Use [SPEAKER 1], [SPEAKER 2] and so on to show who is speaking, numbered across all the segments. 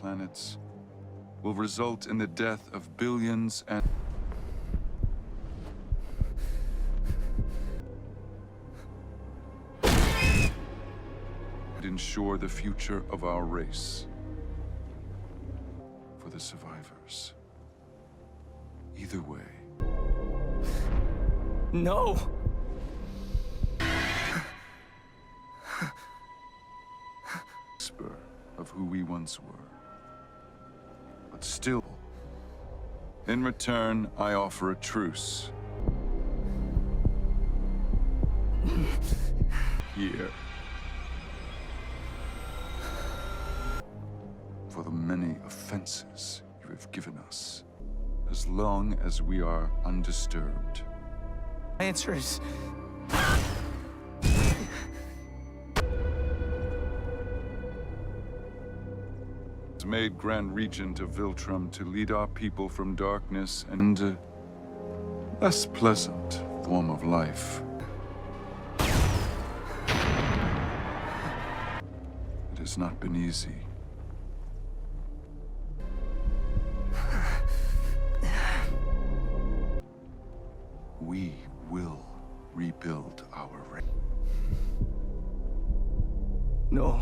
[SPEAKER 1] planets will result in the death of billions and ensure the future of our race for the survivors. Either way.
[SPEAKER 2] No!
[SPEAKER 1] Whisper of who we once were. But still, in return, I offer a truce. Here. For the many offenses you have given us, as long as we are undisturbed.
[SPEAKER 2] My answer is...
[SPEAKER 1] Made Grand Regent of Viltrum to lead our people from darkness and a less pleasant form of life. It has not been easy. We will rebuild our race.
[SPEAKER 2] No.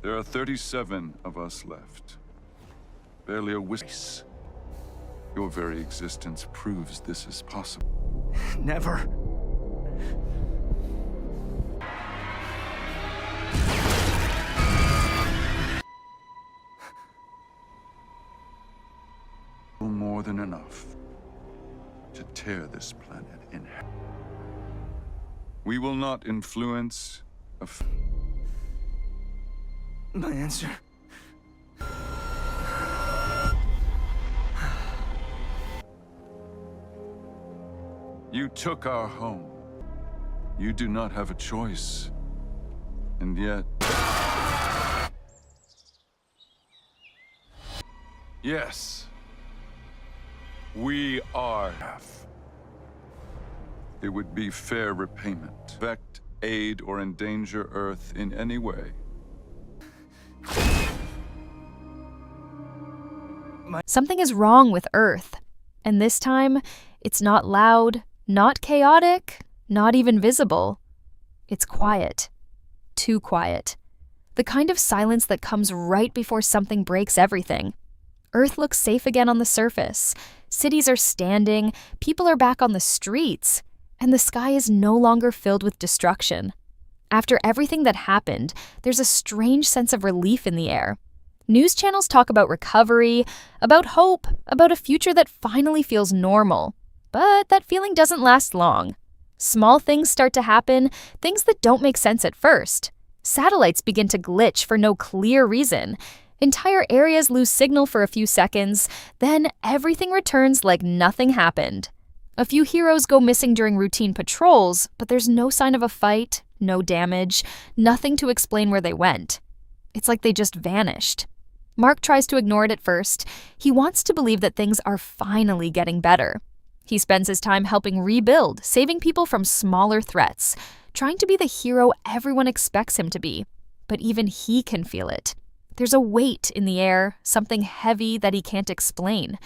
[SPEAKER 1] There are 37 of us left. Barely a whisper. Your very existence proves this is possible.
[SPEAKER 2] Never.
[SPEAKER 1] More than enough to tear this planet in half. We will not influence a
[SPEAKER 2] My answer...
[SPEAKER 1] You took our home. You do not have a choice. And yet... Yes. We are half. It would be fair repayment. Affect, aid, or endanger Earth in any way.
[SPEAKER 3] Something is wrong with Earth. And this time, it's not loud, not chaotic, not even visible. It's quiet. Too quiet. The kind of silence that comes right before something breaks everything. Earth looks safe again on the surface. Cities are standing, people are back on the streets, and the sky is no longer filled with destruction. After everything that happened, there's a strange sense of relief in the air. News channels talk about recovery, about hope, about a future that finally feels normal. But that feeling doesn't last long. Small things start to happen, things that don't make sense at first. Satellites begin to glitch for no clear reason. Entire areas lose signal for a few seconds, then everything returns like nothing happened. A few heroes go missing during routine patrols, but there's no sign of a fight, no damage, nothing to explain where they went. It's like they just vanished. Mark tries to ignore it at first. He wants to believe that things are finally getting better. He spends his time helping rebuild, saving people from smaller threats, trying to be the hero everyone expects him to be. But even he can feel it. There's a weight in the air, something heavy that he can't explain.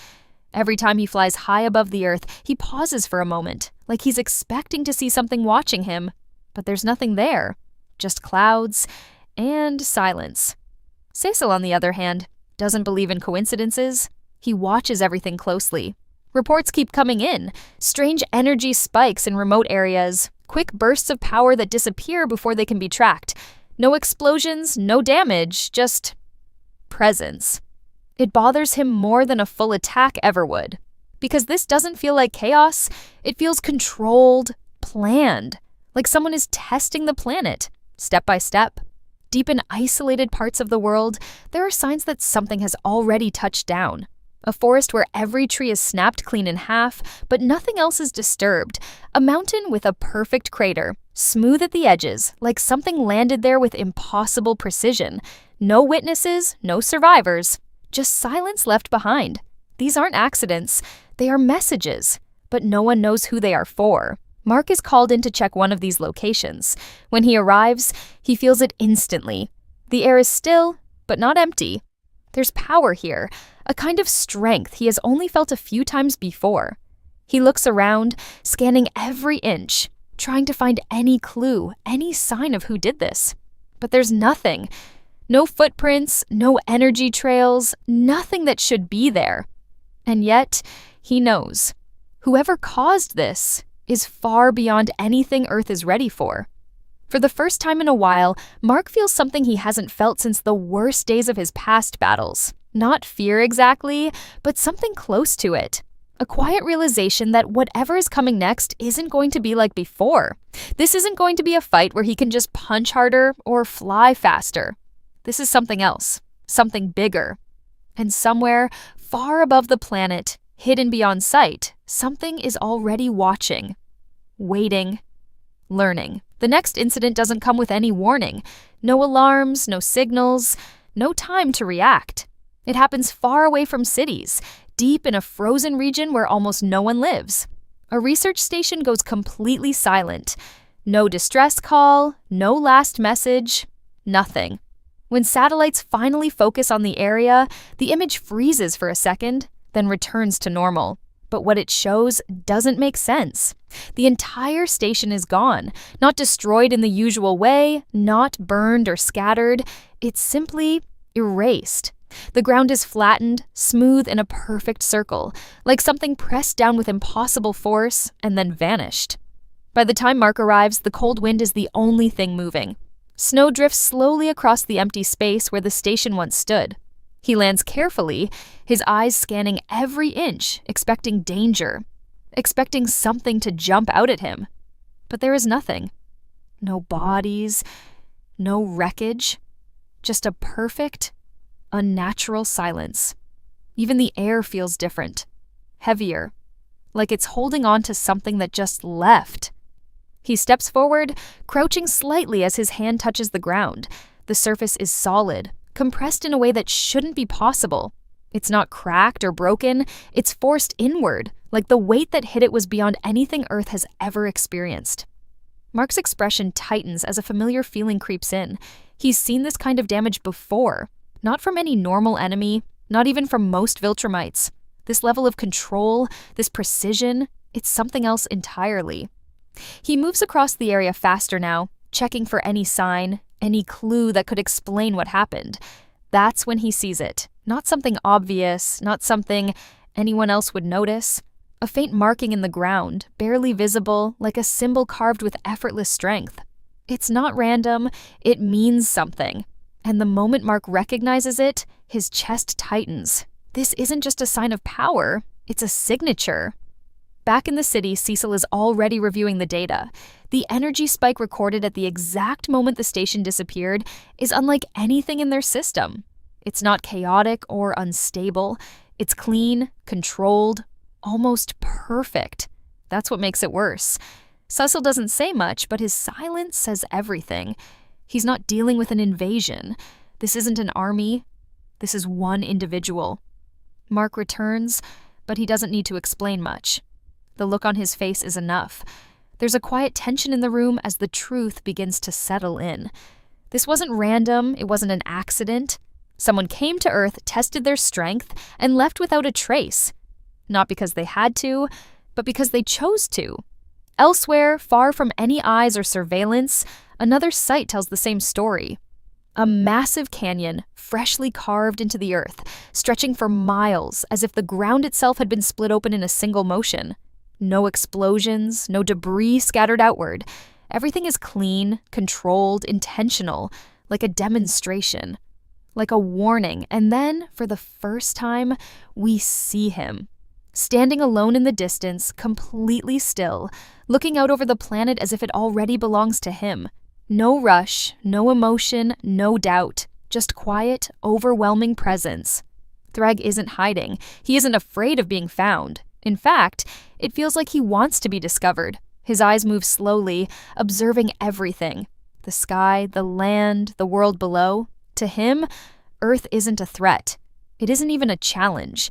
[SPEAKER 3] Every time he flies high above the earth, he pauses for a moment, like he's expecting to see something watching him. But there's nothing there, just clouds and silence. Cecil, on the other hand, doesn't believe in coincidences. He watches everything closely. Reports keep coming in, strange energy spikes in remote areas, quick bursts of power that disappear before they can be tracked. No explosions, no damage, just presence. It bothers him more than a full attack ever would. Because this doesn't feel like chaos, it feels controlled, planned, like someone is testing the planet, step by step. Deep in isolated parts of the world, there are signs that something has already touched down. A forest where every tree is snapped clean in half, but nothing else is disturbed. A mountain with a perfect crater, smooth at the edges, like something landed there with impossible precision. No witnesses, no survivors, just silence left behind. These aren't accidents, they are messages, but no one knows who they are for. Mark is called in to check one of these locations. When he arrives, he feels it instantly. The air is still, but not empty. There's power here, a kind of strength he has only felt a few times before. He looks around, scanning every inch, trying to find any clue, any sign of who did this. But there's nothing. No footprints, no energy trails, nothing that should be there. And yet, he knows. Whoever caused this is far beyond anything Earth is ready for. For the first time in a while, Mark feels something he hasn't felt since the worst days of his past battles. Not fear exactly, but something close to it. A quiet realization that whatever is coming next isn't going to be like before. This isn't going to be a fight where he can just punch harder or fly faster. This is something else, something bigger. And somewhere, far above the planet, hidden beyond sight, something is already watching, waiting, learning. The next incident doesn't come with any warning. No alarms, no signals, no time to react. It happens far away from cities, deep in a frozen region where almost no one lives. A research station goes completely silent. No distress call, no last message, nothing. When satellites finally focus on the area, the image freezes for a second, then returns to normal. But what it shows doesn't make sense. The entire station is gone, not destroyed in the usual way, not burned or scattered. It's simply erased. The ground is flattened, smooth in a perfect circle, like something pressed down with impossible force and then vanished. By the time Mark arrives, the cold wind is the only thing moving. Snow drifts slowly across the empty space where the station once stood. He lands carefully, his eyes scanning every inch, expecting danger, expecting something to jump out at him. But there is nothing. No bodies, no wreckage, just a perfect, unnatural silence. Even the air feels different, heavier, like it's holding on to something that just left. He steps forward, crouching slightly as his hand touches the ground. The surface is solid, compressed in a way that shouldn't be possible. It's not cracked or broken, it's forced inward, like the weight that hit it was beyond anything Earth has ever experienced. Mark's expression tightens as a familiar feeling creeps in. He's seen this kind of damage before, not from any normal enemy, not even from most Viltrumites. This level of control, this precision, it's something else entirely. He moves across the area faster now, checking for any sign, any clue that could explain what happened. That's when he sees it. Not something obvious, not something anyone else would notice. A faint marking in the ground, barely visible, like a symbol carved with effortless strength. It's not random, it means something. And the moment Mark recognizes it, his chest tightens. This isn't just a sign of power, it's a signature. Back in the city, Cecil is already reviewing the data. The energy spike recorded at the exact moment the station disappeared is unlike anything in their system. It's not chaotic or unstable. It's clean, controlled, almost perfect. That's what makes it worse. Cecil doesn't say much, but his silence says everything. He's not dealing with an invasion. This isn't an army. This is one individual. Mark returns, but he doesn't need to explain much. The look on his face is enough. There's a quiet tension in the room as the truth begins to settle in. This wasn't random, it wasn't an accident. Someone came to Earth, tested their strength, and left without a trace. Not because they had to, but because they chose to. Elsewhere, far from any eyes or surveillance, another site tells the same story. A massive canyon, freshly carved into the earth, stretching for miles as if the ground itself had been split open in a single motion. No explosions, no debris scattered outward. Everything is clean, controlled, intentional, like a demonstration, like a warning. And then, for the first time, we see him. Standing alone in the distance, completely still, looking out over the planet as if it already belongs to him. No rush, no emotion, no doubt, just quiet, overwhelming presence. Thragg isn't hiding. He isn't afraid of being found. In fact, it feels like he wants to be discovered. His eyes move slowly, observing everything. The sky, the land, the world below. To him, Earth isn't a threat. It isn't even a challenge.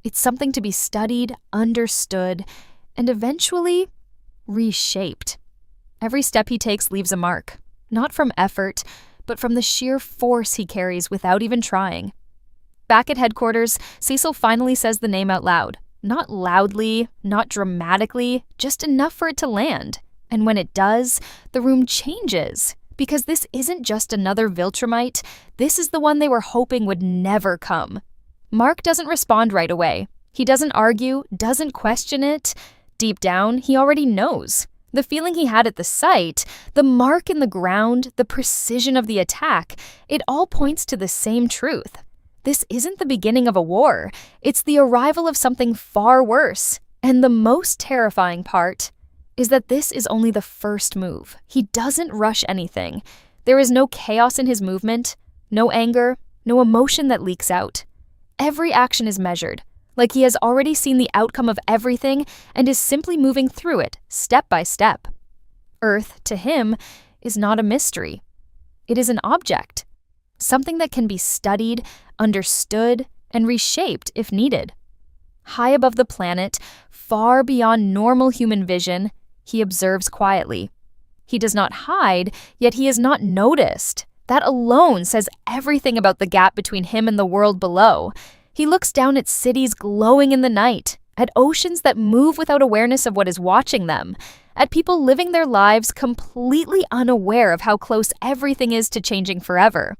[SPEAKER 3] It's something to be studied, understood, and eventually reshaped. Every step he takes leaves a mark, not from effort, but from the sheer force he carries without even trying. Back at headquarters, Cecil finally says the name out loud. Not loudly, not dramatically, just enough for it to land. And when it does, the room changes. Because this isn't just another Viltrumite, this is the one they were hoping would never come. Mark doesn't respond right away. He doesn't argue, doesn't question it. Deep down, he already knows. The feeling he had at the site, the mark in the ground, the precision of the attack, it all points to the same truth. This isn't the beginning of a war. It's the arrival of something far worse. And the most terrifying part is that this is only the first move. He doesn't rush anything. There is no chaos in his movement, no anger, no emotion that leaks out. Every action is measured, like he has already seen the outcome of everything and is simply moving through it, step by step. Earth, to him, is not a mystery. It is an object, something that can be studied, understood, and reshaped if needed. High above the planet, far beyond normal human vision, he observes quietly. He does not hide, yet he is not noticed. That alone says everything about the gap between him and the world below. He looks down at cities glowing in the night, at oceans that move without awareness of what is watching them, at people living their lives completely unaware of how close everything is to changing forever.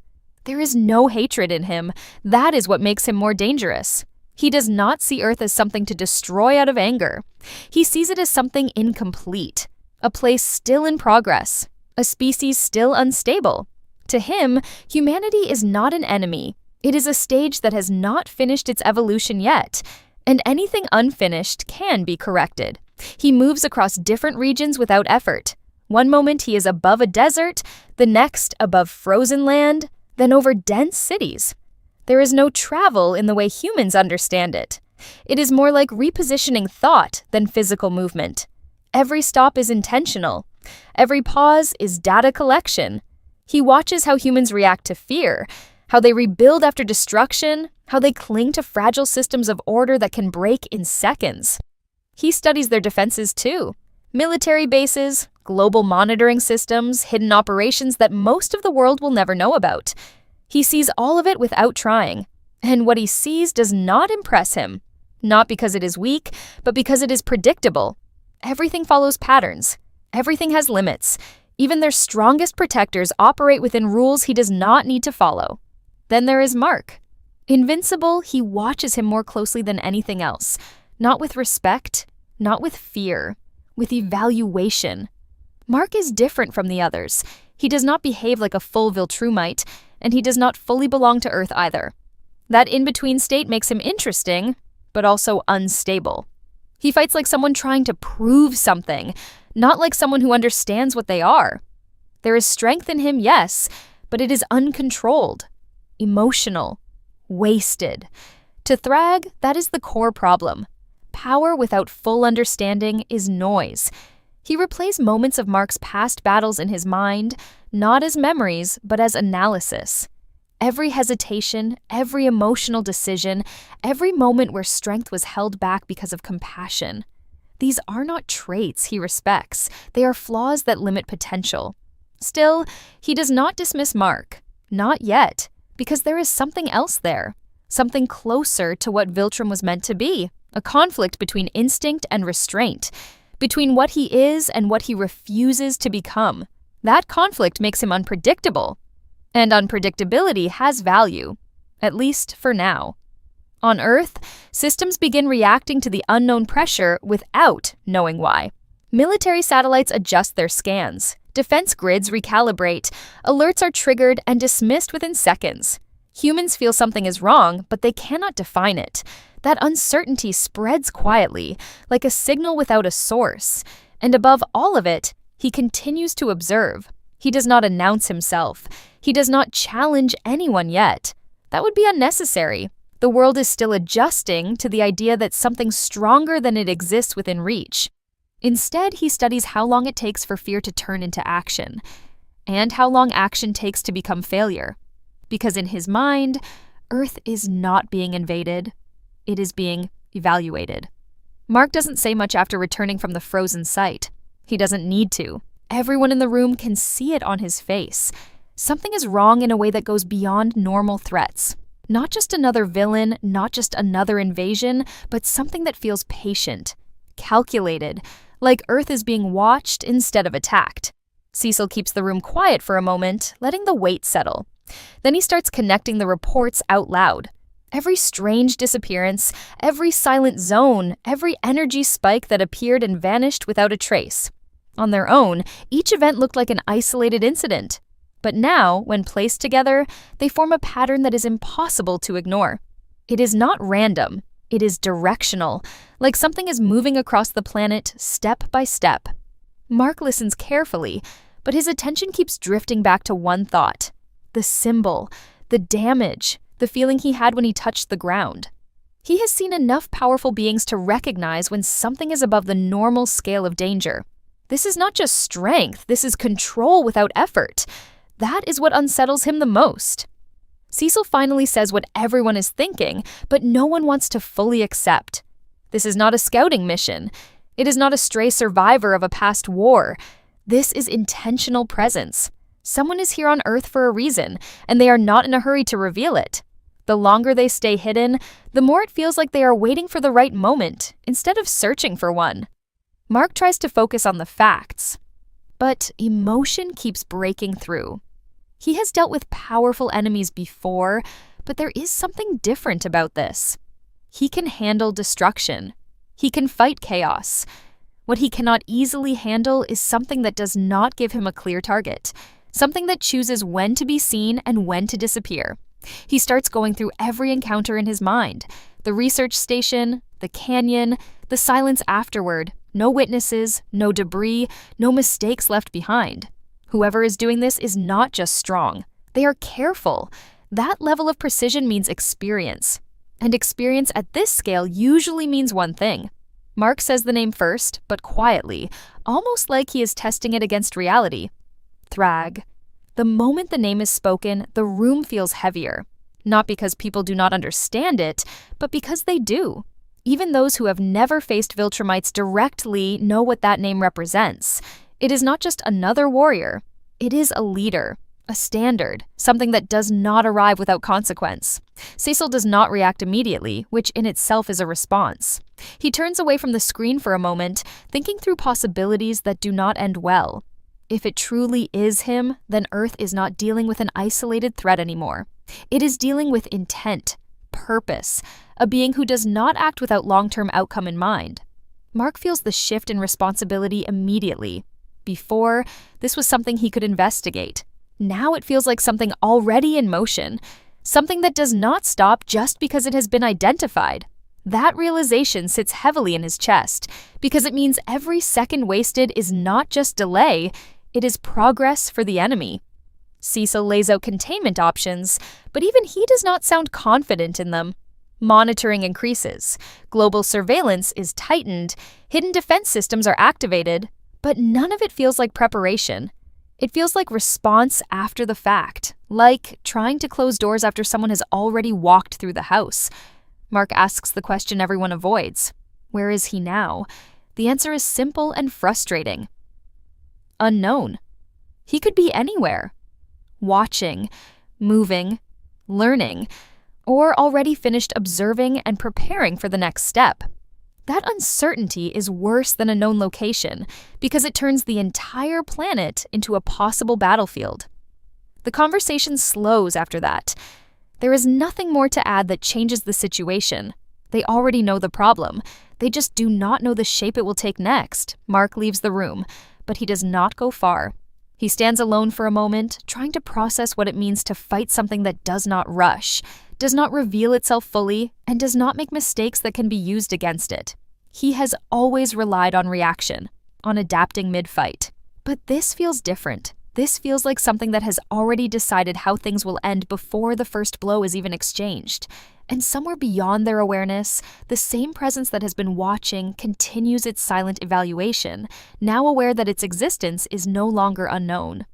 [SPEAKER 3] There is no hatred in him. That is what makes him more dangerous. He does not see Earth as something to destroy out of anger. He sees it as something incomplete, a place still in progress, a species still unstable. To him, humanity is not an enemy. It is a stage that has not finished its evolution yet, and anything unfinished can be corrected. He moves across different regions without effort. One moment he is above a desert, the next above frozen land, then over dense cities. There is no travel in the way humans understand it. It is more like repositioning thought than physical movement. Every stop is intentional. Every pause is data collection. He watches how humans react to fear, how they rebuild after destruction, how they cling to fragile systems of order that can break in seconds. He studies their defenses too. Military bases, global monitoring systems, hidden operations that most of the world will never know about. He sees all of it without trying. And what he sees does not impress him. Not because it is weak, but because it is predictable. Everything follows patterns. Everything has limits. Even their strongest protectors operate within rules he does not need to follow. Then there is Mark. Invincible, he watches him more closely than anything else. Not with respect, not with fear, with evaluation. Mark is different from the others. He does not behave like a full Viltrumite, and he does not fully belong to Earth either. That in-between state makes him interesting, but also unstable. He fights like someone trying to prove something, not like someone who understands what they are. There is strength in him, yes, but it is uncontrolled, emotional, wasted. To Thragg, that is the core problem. Power without full understanding is noise. He replays moments of Mark's past battles in his mind, not as memories, but as analysis. Every hesitation, every emotional decision, every moment where strength was held back because of compassion. These are not traits he respects. They are flaws that limit potential. Still, he does not dismiss Mark. Not yet, because there is something else there. Something closer to what Viltrum was meant to be. A conflict between instinct and restraint. Between what he is and what he refuses to become. That conflict makes him unpredictable. And unpredictability has value, at least for now. On Earth, systems begin reacting to the unknown pressure without knowing why. Military satellites adjust their scans. Defense grids recalibrate. Alerts are triggered and dismissed within seconds. Humans feel something is wrong, but they cannot define it. That uncertainty spreads quietly, like a signal without a source. And above all of it, he continues to observe. He does not announce himself. He does not challenge anyone yet. That would be unnecessary. The world is still adjusting to the idea that something stronger than it exists within reach. Instead, he studies how long it takes for fear to turn into action, and how long action takes to become failure. Because in his mind, Earth is not being invaded. It is being evaluated. Mark doesn't say much after returning from the frozen site. He doesn't need to. Everyone in the room can see it on his face. Something is wrong in a way that goes beyond normal threats. Not just another villain, not just another invasion, but something that feels patient, calculated, like Earth is being watched instead of attacked. Cecil keeps the room quiet for a moment, letting the weight settle. Then he starts connecting the reports out loud. Every strange disappearance, every silent zone, every energy spike that appeared and vanished without a trace. On their own, each event looked like an isolated incident. But now, when placed together, they form a pattern that is impossible to ignore. It is not random. It is directional, like something is moving across the planet step by step. Mark listens carefully, but his attention keeps drifting back to one thought: the symbol, the damage, the feeling he had when he touched the ground. He has seen enough powerful beings to recognize when something is above the normal scale of danger. This is not just strength, this is control without effort. That is what unsettles him the most. Cecil finally says what everyone is thinking, but no one wants to fully accept. This is not a scouting mission. It is not a stray survivor of a past war. This is intentional presence. Someone is here on Earth for a reason, and they are not in a hurry to reveal it. The longer they stay hidden, the more it feels like they are waiting for the right moment, instead of searching for one. Mark tries to focus on the facts, but emotion keeps breaking through. He has dealt with powerful enemies before, but there is something different about this. He can handle destruction. He can fight chaos. What he cannot easily handle is something that does not give him a clear target, something that chooses when to be seen and when to disappear. He starts going through every encounter in his mind: the research station, the canyon, the silence afterward, no witnesses, no debris, no mistakes left behind. Whoever is doing this is not just strong. They are careful. That level of precision means experience. And experience at this scale usually means one thing. Mark says the name first, but quietly, almost like he is testing it against reality. Thragg. The moment the name is spoken, the room feels heavier. Not because people do not understand it, but because they do. Even those who have never faced Viltrumites directly know what that name represents. It is not just another warrior. It is a leader, a standard, something that does not arrive without consequence. Cecil does not react immediately, which in itself is a response. He turns away from the screen for a moment, thinking through possibilities that do not end well. If it truly is him, then Earth is not dealing with an isolated threat anymore. It is dealing with intent, purpose, a being who does not act without long-term outcome in mind. Mark feels the shift in responsibility immediately. Before, this was something he could investigate. Now it feels like something already in motion, something that does not stop just because it has been identified. That realization sits heavily in his chest, because it means every second wasted is not just delay, it is progress for the enemy. Cecil lays out containment options, but even he does not sound confident in them. Monitoring increases, global surveillance is tightened, hidden defense systems are activated, but none of it feels like preparation. It feels like response after the fact, like trying to close doors after someone has already walked through the house. Mark asks the question everyone avoids. Where is he now? The answer is simple and frustrating. Unknown. He could be anywhere. Watching, moving, learning, or already finished observing and preparing for the next step. That uncertainty is worse than a known location because it turns the entire planet into a possible battlefield. The conversation slows after that. There is nothing more to add that changes the situation. They already know the problem. They just do not know the shape it will take next. Mark leaves the room, but he does not go far. He stands alone for a moment, trying to process what it means to fight something that does not rush, does not reveal itself fully, and does not make mistakes that can be used against it. He has always relied on reaction, on adapting mid-fight. But this feels different. This feels like something that has already decided how things will end before the first blow is even exchanged. And somewhere beyond their awareness, the same presence that has been watching continues its silent evaluation, now aware that its existence is no longer unknown.